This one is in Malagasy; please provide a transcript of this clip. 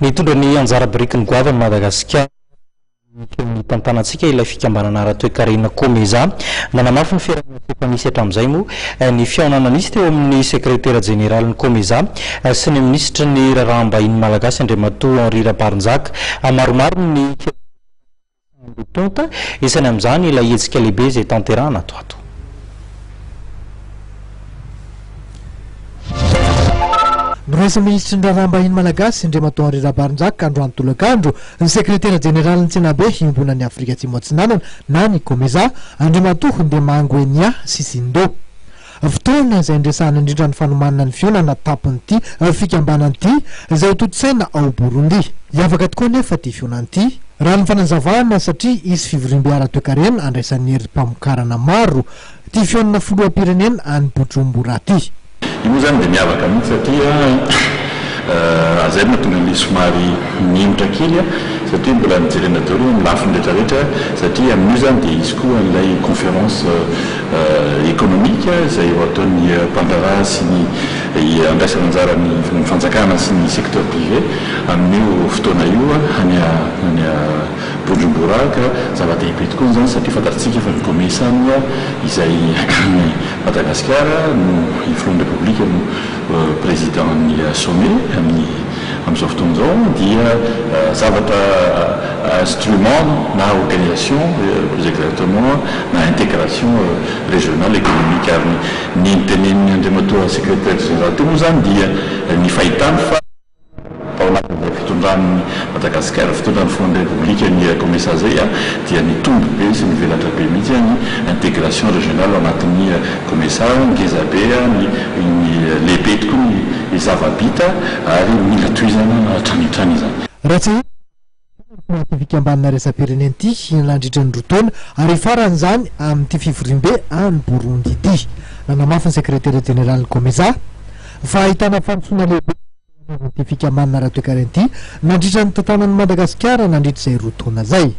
Nitondra ny anjara biriky ny goavany Madagasikara ny tantanantsika ilay fikambanana ara-toekarena Komeza nanamafy ny fiarahana Stefanisy hatramin'izay moa ny fiaonana nisy teo amin'ny sekretera jeneraly ny Komeza sy ny minisitry ny raharaham-bahiny malagasy Andriamatoa Henri Rabarinjaka maromaro ny tonta isany amin'izany ilay hetsika lehibe izay tanterahana ato. Niresa ministry ny raharaham-bahiny malagasy Andriamatoa Henri Rabarinjaka androany tolakandro ny sekretera jeneraly ny Tsinabe himbonan'ny Afrika Atsimo Atsinanana na ny Komeza Andriamatoa Ndemangwenya Sisindo. Fotoana izay andresahana indrindra ny fanomanana ny fionana tapon'ity fikambanan'ity izay ho totsaina ao Burundi. Hiavaka tokoa nefa ty fionan'ity raha ny fanazavana satria isy fivorimbe ara-toekarena andraisan'ny herim-pamokarana maro ty fionana filoham-pirenena any Bujumbura ty. Io zany dia miavaka mihitsy satria azay mahatonga ny somary mihimotra kely satria mbola mijerena daholo amin'ny lafiny rehetrarehetra satria amin'io zany dia izy koa ilay conférence économique izay ho ataon'ny mpandaraha sy ny andraisana anjara ny fanjakana sy ny secteur privé amin'io fotoana io any Bujumbura ka zava-dehibe tokoa zany satria fantatsika fa ny Komesa moa izay Madagasikara no ifloan'ny République no président ny sommet amin'izao fotoana izao dia zavatra instrument na organisation plus exactement na intégration régionale économique ary ny tenen'ny Andriamatoa secrétaire général teo moa zany dia ny fahitany fa fitondran'ny Madagasikara fitondran'ny fonds république ny Komesa zay dia ny tombo be sy ny velatra be mihitsy ny intégration régionale anatin'ny Komesa ngeza be ny lehibe tokoa ny zava-bita ary mila toizana hatranitrany zany. Raha tsy fikambanana resa-pirenena ity nandritra ny rotaona ary faran'izany amin'ity fivorimbe any Burundi ity nanamafy ny sekretera jeneraly Komeza fa ahitana fanontsoana lehibe ty fikambanana ara-toekarena ity nandritra ny tantanan'ny Madagasikara nandritra izay rotaona zay.